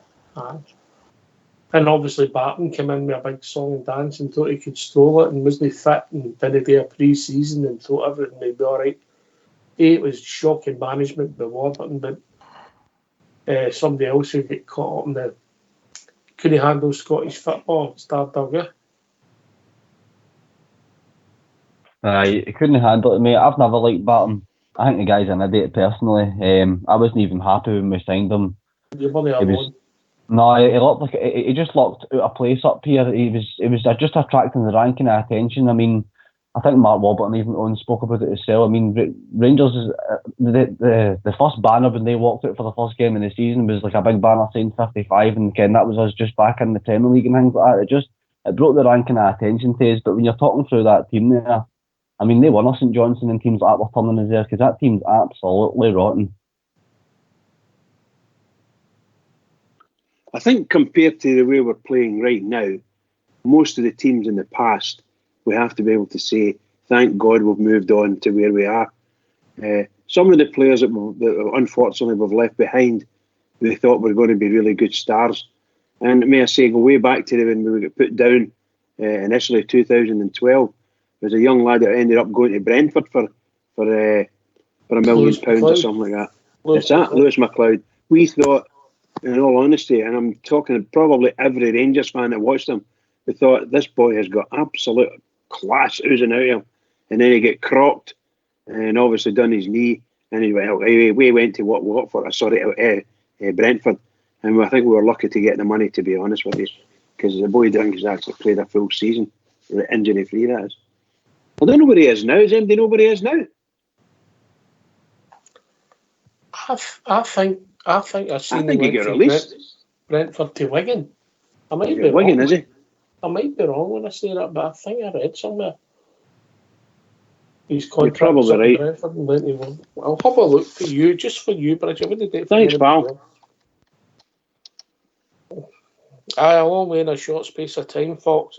And obviously Barton came in with a big song and dance and thought he could stroll it and wasn't fit and didn't do a pre-season and thought everything would be all right. It was shocking management by Warburton, but somebody else who got caught up in the couldn't handle Scottish football, Starburger. He couldn't handle it, mate. I've never liked Barton. I think the guy's an idiot personally. I wasn't even happy when we signed him. You weren't alone. He looked like he just looked out of place up here. He was just attracting the ranking of attention. I mean, I think Mark Warburton even spoke about it himself. I mean, Rangers is the first banner when they walked out for the first game of the season was like a big banner saying 55, and again that was us just back in the Premier League and things like that. It brought the ranking of attention to us. But when you're talking through that team there, I mean, they won us St Johnstone and teams like that were turning us there because that team's absolutely rotten. I think compared to the way we're playing right now, most of the teams in the past, we have to be able to say, thank God we've moved on to where we are. Some of the players that unfortunately we've left behind, we thought were going to be really good stars. And may I say, go way back to when we got put down initially 2012. There's a young lad that ended up going to Brentford for £1 million or something like that. Lewis McLeod. We thought, in all honesty, and I'm talking probably every Rangers fan that watched him, we thought this boy has got absolute class oozing out of him. And then he get crocked and obviously done his knee. And we went to Brentford. And I think we were lucky to get the money, to be honest with you, because the boy Dunk actually played a full season, injury free, that is. I don't know where he is now. Does anybody know where he is now? I think he got released. Brentford to Wigan. I might be Wigan, wrong. Is he? I might be wrong when I say that, but I think I read somewhere. He's probably right. Brentford and went to Wigan. I'll have a look for you, just for you, Bridge. Thanks, pal. Aye, a long way in a short space of time, Fox.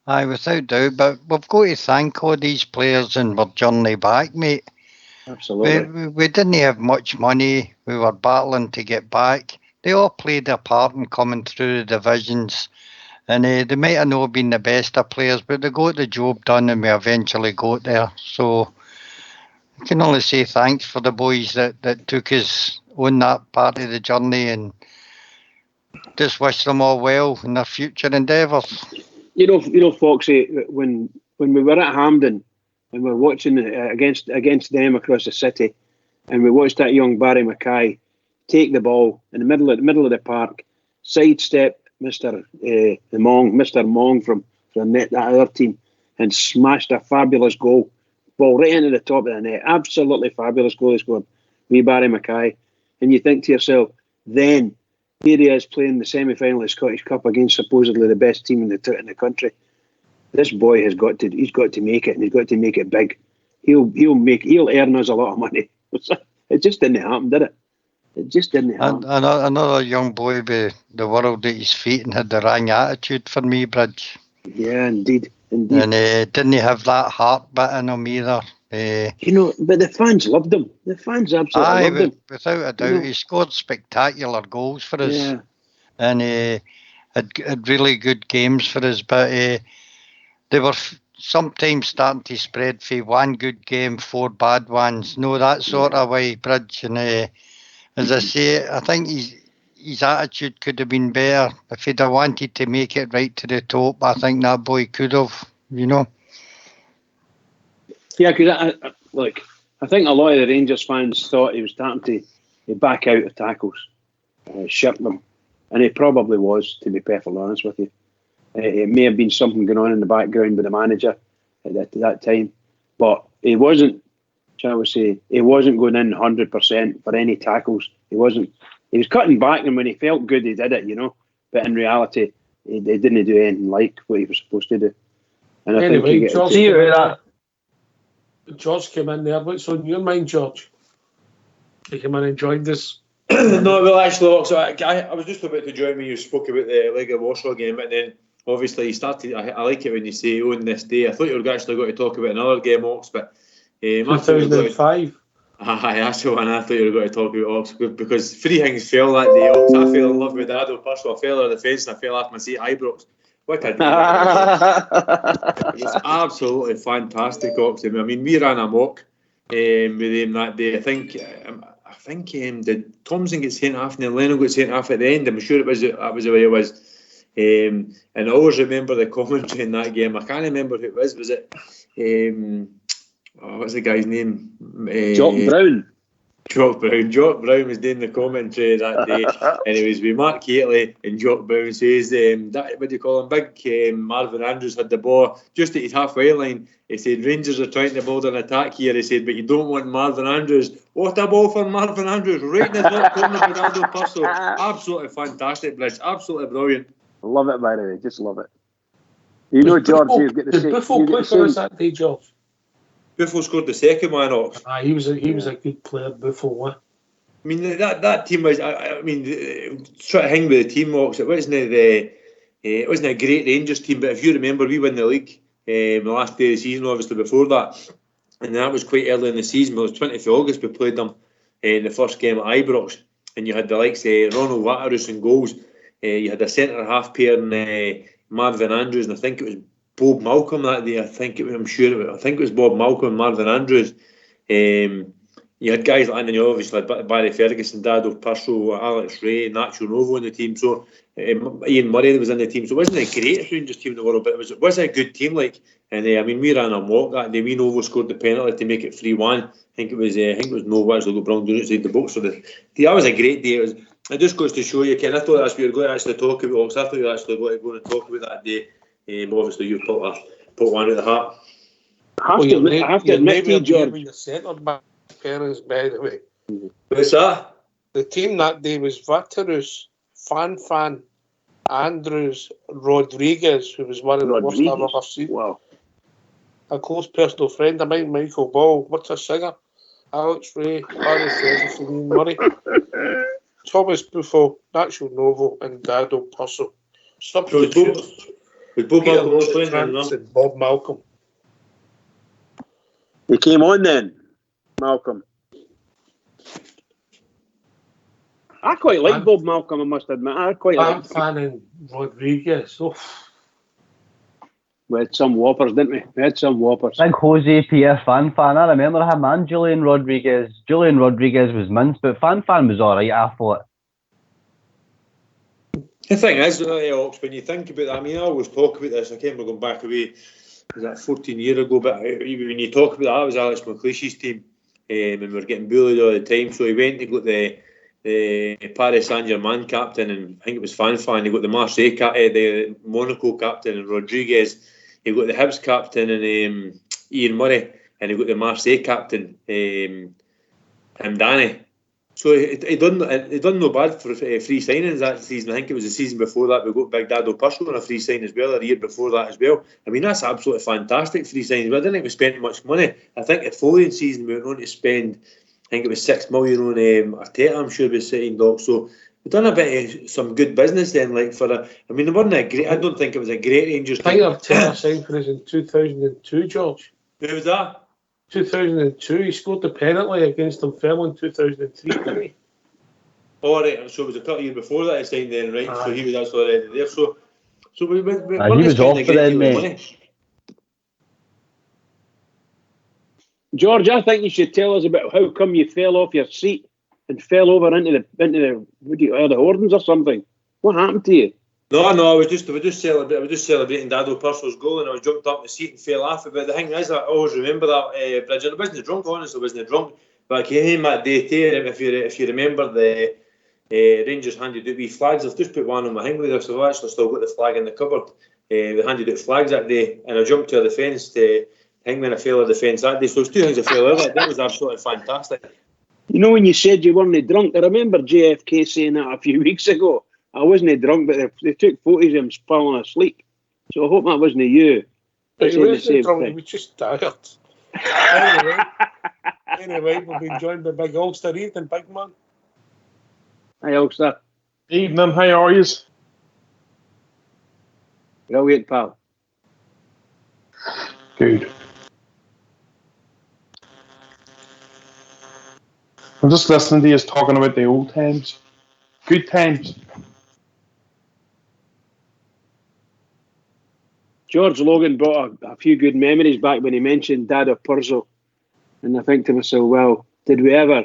Aye, without doubt, but we've got to thank all these players in our journey back, mate. Absolutely. We didn't have much money. We were battling to get back. They all played their part in coming through the divisions. And they might have not been the best of players, but they got the job done and we eventually got there. So I can only say thanks for the boys that took us on that part of the journey and just wish them all well in their future endeavours. You know, Foxy, when we were at Hampden and we were watching against them across the city, and we watched that young Barry Mackay take the ball in the middle of the park, sidestep Mr. Mong from that other team, and smashed a fabulous ball right into the top of the net. Absolutely fabulous goal he scored. Wee Barry Mackay, and you think to yourself, then here he is playing the semi-final of the Scottish Cup against supposedly the best team in the country. This boy he's got to make it, and he's got to make it big. He'll earn us a lot of money. It just didn't happen, did it? It just didn't happen. Another young boy with the world at his feet and had the wrong attitude for me, Bridge. Yeah, indeed. And didn't have that heart bit in him either. But the fans loved him. The fans absolutely loved him. Without a doubt. He scored spectacular goals for us. Yeah. And had really good games for us. But they were sometimes starting to spread for one good game, 4 bad ones. No, that sort of way, Bridge. And as I say, I think his attitude could have been better. If he'd have wanted to make it right to the top, I think that boy could have, Yeah, because I think a lot of the Rangers fans thought he was starting to back out of tackles, shirk them, and he probably was, to be perfectly honest with you. It may have been something going on in the background with the manager at that time, but he wasn't. Shall we say, he wasn't going in 100% for any tackles. He wasn't. He was cutting back, and when he felt good, he did it, But in reality, he didn't do anything like what he was supposed to do. And I think George came in there. What's on your mind, George? He came in and joined us. No, well, actually, so I was just about to join when you spoke about the League of Warsaw game, but then obviously you started. I like it when you say on this day. I thought you were actually going to talk about another game, Ox, but 2005. Aye, that's the one I thought you were going to talk about, Ox, because three things fell that day, Ox. I fell in love with Dado Purslow. I fell on the fence and I fell off my seat at Ibrox. What a day. It was absolutely fantastic, Ox. I mean, we ran amok with him that day. I think did Thompson get sent off and then Leno got sent off at the end? I'm sure that was the way it was. And I always remember the commentary in that game. I can't remember who it was. Was it what's the guy's name? Jock Brown. Jock Brown was doing the commentary that day, and it was with Mark Gately, and Jock Brown says, what do you call him? Big Marvin Andrews had the ball just at his halfway line. He said, Rangers are trying to build an attack here. He said, but you don't want Marvin Andrews. What a ball for Marvin Andrews, right in the top corner of Dado Purslow. Absolutely fantastic, Bliss. Absolutely brilliant. I love it, by the way. Just love it. George, you've got the same. Did Buffo play for us that day, George? Buffo scored the second one, Ox. He was a good player, Buffo. I mean, that team was. I mean, try to hang with the team, Ox. It wasn't a great Rangers team, but if you remember, we won the league the last day of the season, obviously before that, and that was quite early in the season. It was 20th of August. We played them in the first game at Ibrox, and you had the likes of Ronald Waterus in goals. You had a centre half pair in Marvin Andrews, and I think it was Bob Malcolm that day. I think it was Bob Malcolm and Marvin Andrews. You had guys like, and you obviously had Barry Ferguson, Dado Purslow, Alex Ray, Nacho Novo in the team. So Ian Murray was in the team. So it wasn't the greatest Rangers team in the world, but it was a good team. And I mean, we ran a walk that day. We Novo scored the penalty to make it 3-1. I think it was Novo actually got Brown down outside the box. So that was a great day. It just goes to show you, Ken. I thought that's what you were going to actually talk about. I thought you were actually going to go and talk about that day. Obviously, you put one at the heart. I have to admit to you, George. Your centre back parents, by the way. What's that? The team that day was Vaterus, Fan, Andrews, Rodriguez, who was one of the worst I've ever seen. Wow. A close personal friend of mine, Michael Ball. What's a singer? Alex Ray, Barry Ferguson, Ian Murray, Thomas Buffo, Nacho Novo, and Dado Purslow. Substitutes. With Bob Malcolm playing and Bob Malcolm. He came on then, Malcolm. I quite like Bob Malcolm, I must admit. I quite like Fan and Rodriguez. We had some whoppers, didn't we? We had some whoppers. I think Jose Pierre Fan. I remember him and Julian Rodriguez. Julian Rodriguez was mince, but Fan was alright, I thought. The thing is, Ox, when you think about that, I mean, I always talk about this. I can't remember going back away, was that 14 years ago? But when you talk about that, it was Alex McLeish's team, and we were getting bullied all the time. So he went to got the Paris Saint-Germain captain, and I think it was Fan. He got the Marseille the Monaco captain, and Rodriguez. He got the Hibs captain, and Ian Murray, and he got the Marseille captain, Danny. So he done no bad for free signings that season. I think it was the season before that we got Big Dado Purslow on a free sign as well, or the year before that as well. I mean, that's absolutely fantastic free signings. But I didn't think we spent much money. I think the following season we went on to spend, I think it was $6 million on Arteta, I'm sure, was sitting Doc. So we've done a bit of some good business then. I mean, it wasn't a great. I don't think it was a great Rangers team. I think Arteta signed for us in 2002, George. Who was that? 2002, he scored the penalty against Dunfermline in 2003, didn't he? Oh, right, so it was a couple of years before that he signed then, right? So he was actually already there. So we he was off for then, mate. George, I think you should tell us about how come you fell off your seat and fell over into the the Hordens or something. What happened to you? No, I was just celebrating Dado Purslow's goal, and I was jumped up in the seat and fell off. But the thing is, I always remember that Bridget. I wasn't drunk, honestly, I wasn't drunk. But I came that day too. If you remember, the Rangers handed out wee flags. I've just put one on my hangover there, so I've actually still got the flag in the cupboard. they handed out flags that day, and I jumped to a defence to Hangman a failure defence that day. So those two things I fell over. That was absolutely fantastic. You know, when you said you weren't drunk, I remember JFK saying that a few weeks ago. I wasn't drunk, but they took photos of him falling asleep. So I hope that wasn't you. But he wasn't drunk, he was just tired. Anyway, we've been joined by Big Ulster. Evening, big man. Hi, Ulster. Evening, how are you? Brilliant, pal. Good. I'm just listening to you talking about the old times. Good times. George Logan brought a few good memories back when he mentioned Dado Purzo. And I think to myself, well, did we ever?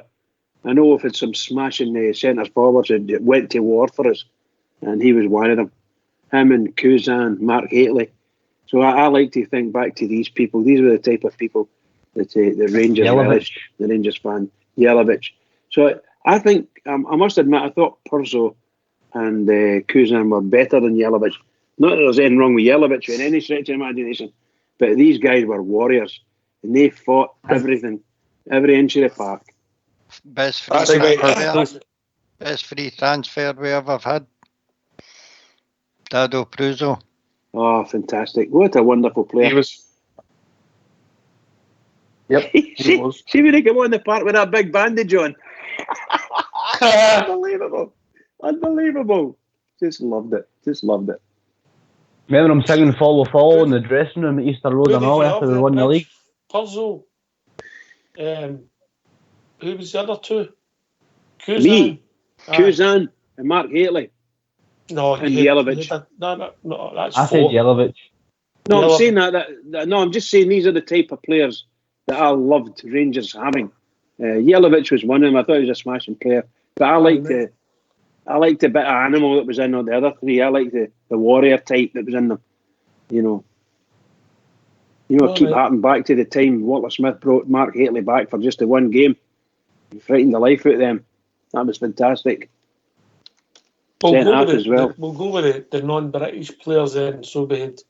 I know we've had some smashing centres forwards that went to war for us, and he was one of them. Him and Kuzan, Mark Hateley. So I like to think back to these people. These were the type of people that the Rangers relished, the Rangers fan, Jelavic. So I think, I must admit, I thought Purzo and Kuzan were better than Jelavic. Not that there's anything wrong with Jelavic in any stretch of imagination, but these guys were warriors, and they fought everything, every inch of the park. Best free transfer we ever had. Dado Purzo. Oh, fantastic. What a wonderful player. He was. Yep, he was. See when he came on the park with that big bandage on. Unbelievable. Unbelievable. Just loved it. Remember him singing Follow Follow in the dressing room at Easter Road and all after we won the league? Puzzle. Who was the other two? Kuzan. Me. Kuzan and Mark Hateley. No, and Jelavic. No, that's I said Jelavic. No, I'm saying that. No, I'm just saying these are the type of players that I loved Rangers having. Jelavic was one of them. I thought he was a smashing player. But I liked the bit of animal that was in the other three. I liked the warrior type that was in them. Keep harking back to the time Walter Smith brought Mark Hateley back for just the one game. He frightened the life out of them. That was fantastic. We'll go with the non-British players then. So we had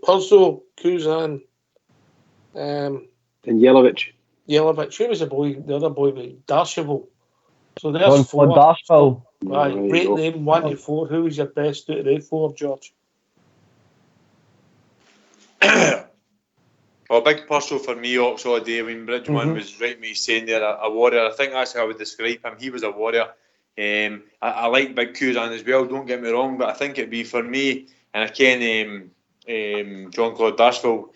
Purzo, Kuzan, and Jelavic. Who was the other boy? Darsheville. So there's four. Darsheville. Right, rate them 1 to 4. Who was your best out of the 4, George? Well, big Purcell for me, Oxford day. I mean, Bridgman was right me saying there, a warrior. I think that's how I would describe him. He was a warrior. I like Big Kuzan as well, don't get me wrong, but I think it'd be for me, and I ken Jean-Claude Dashville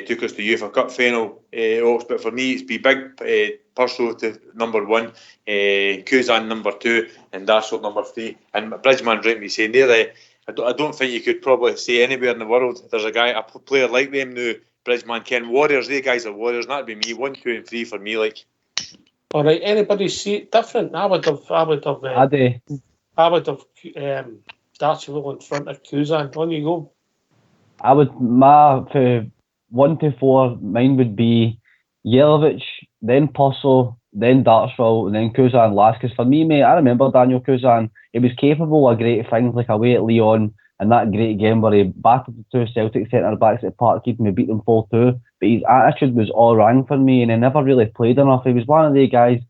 took us to UEFA Cup final, but for me it's be Big Purcell to number 1, Kuzan number 2, and Dashville number 3. And Bridgman right me saying there, I don't think you could probably say anywhere in the world there's a player like them now. Bridgman, Ken, warriors, they guys are warriors, and that'd be me, 1, 2 and 3 for me, like. All right, anybody see it different? I would have Darsheville in front of Kuzan. On you go. I would, my 1 to 4, mine would be Jelavic, then Purcell, then Darsheville, and then Kuzan last. Because for me, mate, I remember Daniel Kuzan. He was capable of great things like away at Lyon and that great game where he battered the two Celtic centre-backs at Parkhead and we beat them 4-2. But his attitude was all wrong for me and he never really played enough. He was one of the guys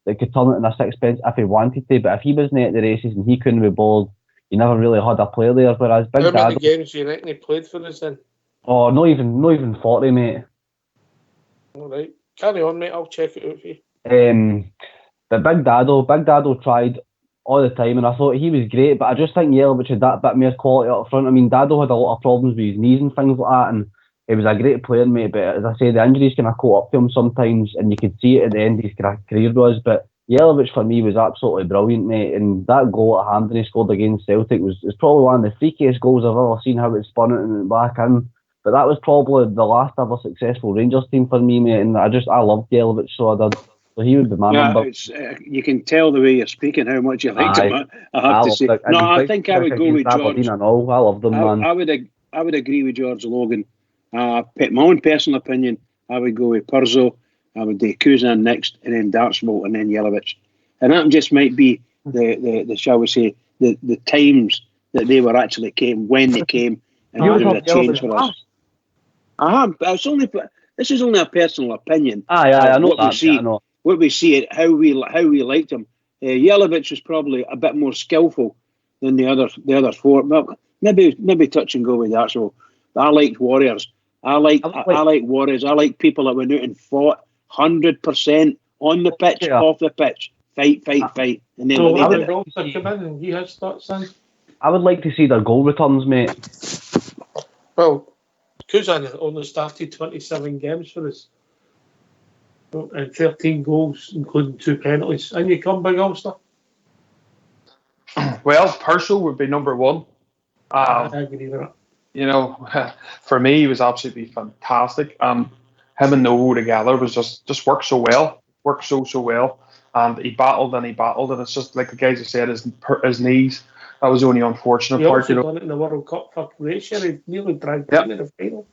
that could turn it in a sixpence if he wanted to, but if he wasn't at the races and he couldn't be bowled, you never really had a player there. Whereas Big Dado... How many games do you reckon he played for us then? Oh, not even 40, mate. All right. Carry on, mate. I'll check it out for you. But Big Dado tried all the time and I thought he was great, but I just think Jelavic had that bit more quality up front. I mean, Dado had a lot of problems with his knees and things like that, and he was a great player, mate, but as I say, the injuries kind of caught up to him sometimes, and you could see it at the end of his career was. But Jelavic for me was absolutely brilliant, mate, and that goal at Hampden he scored against Celtic was probably one of the freakiest goals I've ever seen, how it spun it and back in. But that was probably the last ever successful Rangers team for me, mate, and I loved Jelavic, so I did. So he would be my number. You can tell the way you're speaking how much you liked him. I have to say. I think I would go with George. I loved him, man. I would agree with George Logan. My own personal opinion, I would go with Purzo. I would do Kuzan next, and then Darsheville, and then Jelavic. And that just might be the shall we say, the times that they were actually came when they came, and You there was thought a change for Yelovich us. This is only a personal opinion. I know what that. we see, I know. what we see, how we liked him. Yelovich was probably a bit more skillful than the other four. Well, maybe touch and go with that. So I liked Warriors. I like Warriors. I like people that went out and fought 100% on the pitch, off the pitch, fight, and So they how did the it. goals have come in, and he has thoughts then? I would like to see their goal returns, mate. Well, Kuzan only started 27 games for us. And 13 goals, including 2 penalties. And you come, Big Ulster? Well, Purcell would be number one. I agree with that. You know, for me, he was absolutely fantastic. Him and Novo together was just worked so well, so well. And he battled, and it's just like the guys have said, his knees. That was the only unfortunate He part. also done it in the World Cup for Croatia. He nearly dragged into the final.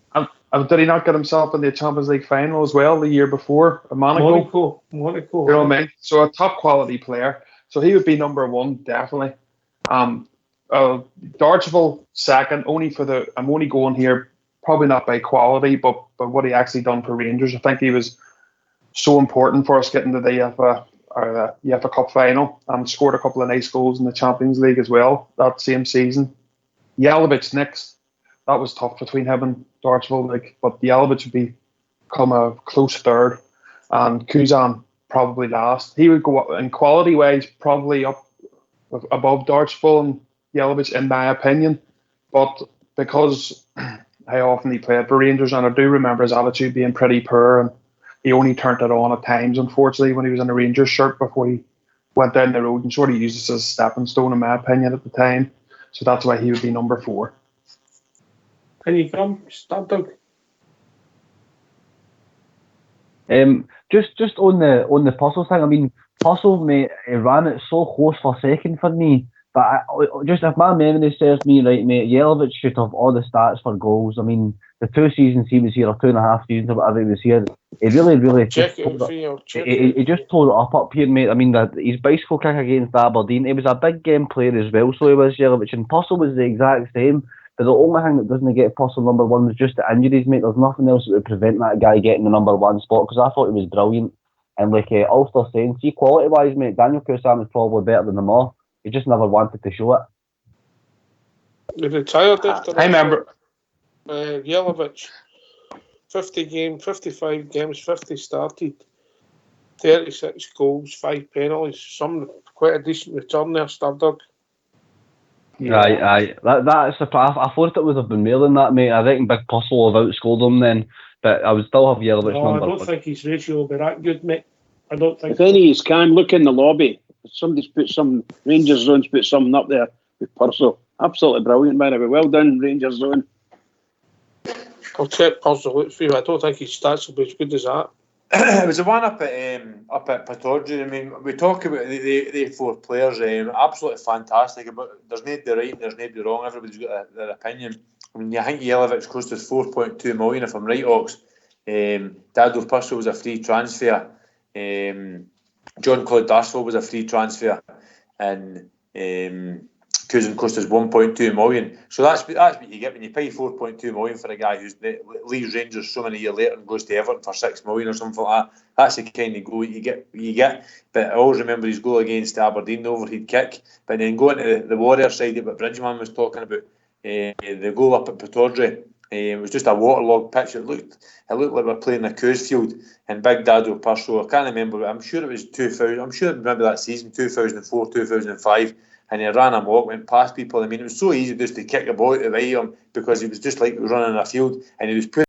Did he not get himself in the Champions League final as well the year before? Monaco. You know what I mean? So a top quality player. So he would be number one, definitely. Darcheville second, I'm only going here, probably not by quality, but what he actually done for Rangers. I think he was so important for us getting to the UEFA Cup final, and scored a couple of nice goals in the Champions League as well that same season. Yelovich next. That was tough between him and Darcheville, but Yelovich would become a close third, and Kuzan probably last. He would go up in quality wise, probably up above Darcheville and Yelovich, in my opinion. But because how often he played for Rangers, and I do remember his attitude being pretty poor, and he only turned it on at times, unfortunately, when he was in a Rangers shirt before he went down the road, and sort of used it as a stepping stone, in my opinion, at the time. So that's why he would be number 4. Can you come, Stardog? Just on the Purcell thing. I mean, Purcell, mate, he ran it so close for second for me. But if my memory serves me right, mate, Yelovich should have all the stats for goals. I mean, the 2 seasons he was here, or 2.5 seasons, or whatever he was here, he really Check just he just tore it up here, mate. I mean, his bicycle kick against Aberdeen, he was a big game player as well, so he was, Yelovich, and Purcell was the exact same. But the only thing that doesn't get Purcell number 1 was just the injuries, mate. There's nothing else that would prevent that guy getting the number 1 spot, because I thought he was brilliant. And like Ulster saying, see, quality-wise, mate, Daniel Kuzan is probably better than them all. He just never wanted to show it. He retired after I remember Yelovich. 55 games, 50 started, 36 goals, 5 penalties. Some quite a decent return there, Stardog. Yeah. Aye. That's the. I thought it would have been more than that, mate. I reckon Big Purcell have outscored him then, but I would still have Yelovich number 1. I don't think his ratio will be that good, mate. I don't think. If any of you can look in the lobby, somebody's put some Rangers Zone's put something up there with Purcell. Absolutely brilliant, by the way. Well done, Rangers Zone. I'll check Purcell for you. I don't think his stats will be as good as that. It was the one up at Pittodrie. I mean, we talk about the 4 players, absolutely fantastic. But there's nobody right and there's nobody wrong. Everybody's got their opinion. I mean, I think Yelovich cost us 4.2 million, if I'm right, Ox. Dado Purcell was a free transfer. John Claude Darcheville was a free transfer, and Kuzan cost us 1.2 million. So that's what you get when you pay 4.2 million for a guy who leaves Rangers so many years later and goes to Everton for 6 million or something like that. That's the kind of goal you get. But I always remember his goal against Aberdeen, the overhead kick. But then going to the Warrior side of what Bridgman was talking about, the goal up at Pittodrie. It was just a waterlogged pitch. It looked like we were playing a Coesfield, and Big Dado Purcell, I can't remember, I'm sure it was 2000. I'm sure I remember that season, 2004, 2005. And he ran amok, went past people. I mean, it was so easy just to kick a ball out of the way of him, because he was just like running a field, and he was putting